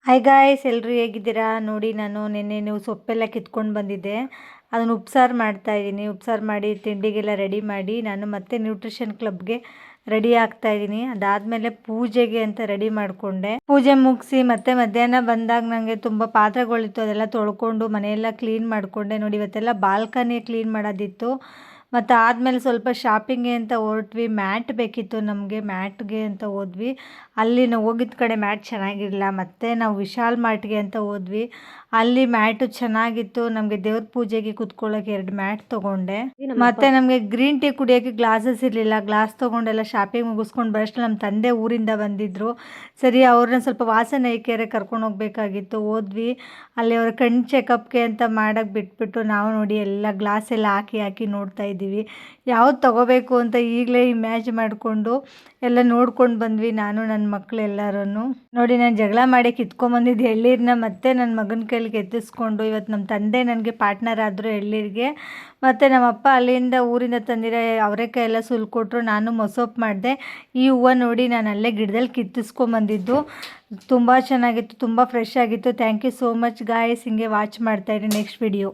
Hi guys, ಎಲ್ಲರೂ ಹೇಗಿದ್ದೀರಾ? ನೋಡಿ, ನಾನು ನಿನ್ನೆ ಸೊಪ್ಪೆಲ್ಲ ಕಿತ್ಕೊಂಡು ಬಂದಿದ್ದೆ. ಅದನ್ನು ಉಪ್ಸಾರು ಮಾಡ್ತಾಯಿದ್ದೀನಿ. ಉಪ್ಸಾರು ಮಾಡಿ ತಿಂಡಿಗೆಲ್ಲ ರೆಡಿ ಮಾಡಿ ನಾನು ಮತ್ತೆ ನ್ಯೂಟ್ರಿಷನ್ ಕ್ಲಬ್ಗೆ ರೆಡಿ ಆಗ್ತಾಯಿದ್ದೀನಿ. ಅದಾದಮೇಲೆ ಪೂಜೆಗೆ ಅಂತ ರೆಡಿ ಮಾಡಿಕೊಂಡೆ. ಪೂಜೆ ಮುಗಿಸಿ ಮತ್ತೆ ಮಧ್ಯಾಹ್ನ ಬಂದಾಗ ನನಗೆ ತುಂಬ ಪಾತ್ರೆಗಳಿತ್ತು, ಅದೆಲ್ಲ ತೊಳ್ಕೊಂಡು ಮನೆಯೆಲ್ಲ ಕ್ಲೀನ್ ಮಾಡಿಕೊಂಡೆ. ನೋಡಿ, ಇವತ್ತೆಲ್ಲ ಬಾಲ್ಕನಿ ಕ್ಲೀನ್ ಮಾಡೋದಿತ್ತು. ಮತ್ತು ಆದಮೇಲೆ ಸ್ವಲ್ಪ ಶಾಪಿಂಗ್ಗೆ ಅಂತ ಹೊರಟ್ವಿ. ಮ್ಯಾಟ್ ಬೇಕಿತ್ತು ನಮಗೆ, ಮ್ಯಾಟ್ಗೆ ಅಂತ ಹೋದ್ವಿ. ಅಲ್ಲಿ ನಾವು ಹೋಗಿದ್ದ ಕಡೆ ಮ್ಯಾಟ್ ಚೆನ್ನಾಗಿರಲಿಲ್ಲ. ಮತ್ತು ನಾವು ವಿಶಾಲ್ ಮಾರ್ಟ್ಗೆ ಅಂತ ಹೋದ್ವಿ. ಅಲ್ಲಿ ಮ್ಯಾಟು ಚೆನ್ನಾಗಿತ್ತು. ನಮಗೆ ದೇವ್ರ ಪೂಜೆಗೆ ಕುತ್ಕೊಳ್ಳೋಕೆ 2 ಮ್ಯಾಟ್ ತೊಗೊಂಡೆ. ಮತ್ತು ನಮಗೆ ಗ್ರೀನ್ ಟೀ ಕುಡಿಯೋಕ್ಕೆ ಗ್ಲಾಸಸ್ ಇರಲಿಲ್ಲ. ಗ್ಲಾಸ್ ತೊಗೊಂಡೆಲ್ಲ ಶಾಪಿಂಗ್ ಮುಗಿಸ್ಕೊಂಡು ಬರೋಷ್ಟು ನಮ್ಮ ತಂದೆ ಊರಿಂದ ಬಂದಿದ್ದರು. ಸರಿ, ಅವ್ರನ್ನ ಸ್ವಲ್ಪ ವಾಸನೈಕೆರೆ ಕರ್ಕೊಂಡು ಹೋಗ್ಬೇಕಾಗಿತ್ತು. ಹೋದ್ವಿ. ಅಲ್ಲಿ ಅವ್ರ ಕಣ್ಣು ಚೆಕಪ್ಗೆ ಅಂತ ಮಾಡೋಕ್ಕೆ ಬಿಟ್ಬಿಟ್ಟು ನಾವು ನೋಡಿ ಎಲ್ಲ ಗ್ಲಾಸ್ ಎಲ್ಲ ಹಾಕಿ ನೋಡ್ತಾ ಇದ್ದೀವಿ. ಯಾವ್ದು ತೊಗೋಬೇಕು ಅಂತ ಈಗಲೇ ಇಮ್ಯಾಜ್ ಮಾಡಿಕೊಂಡು ಎಲ್ಲ ನೋಡ್ಕೊಂಡು ಬಂದ್ವಿ, ನಾನು ನನ್ನ ಮಕ್ಕಳು ಎಲ್ಲರೂ. ನೋಡಿ, ನಾನು ಜಗಳ ಮಾಡಿ ಕಿತ್ಕೊಂಬಂದಿದ್ದು ಎಳ್ಳೀರನ್ನ ಮತ್ತೆ ನನ್ನ ಮಗನ ಕೈಲಿಗೆ ಎತ್ತಿಸ್ಕೊಂಡು ಇವತ್ತು ನಮ್ಮ ತಂದೆ ನನಗೆ ಪಾರ್ಟ್ನರ್ ಆದರು ಎಳ್ಳೀರಿಗೆ. ಮತ್ತು ನಮ್ಮಪ್ಪ ಅಲ್ಲಿಂದ ಊರಿಂದ ತಂದಿರೋ ಅವರೆಕಾಯಿ ಎಲ್ಲ ಸುಲ್ಕೊಟ್ರು. ನಾನು ಮೊಸೊಪ್ಪು ಮಾಡಿದೆ. ಈ ಹೂವು ನೋಡಿ, ನಾನು ಅಲ್ಲೇ ಗಿಡದಲ್ಲಿ ಕಿತ್ತಿಸ್ಕೊಂಬಂದಿದ್ದು. ತುಂಬ ಚೆನ್ನಾಗಿತ್ತು, ತುಂಬ ಫ್ರೆಶ್ ಆಗಿತ್ತು. Thank you so much guys. ಹಿಂಗೆ ವಾಚ್ ಮಾಡ್ತಾಯಿರಿ ನೆಕ್ಸ್ಟ್ ವಿಡಿಯೋ.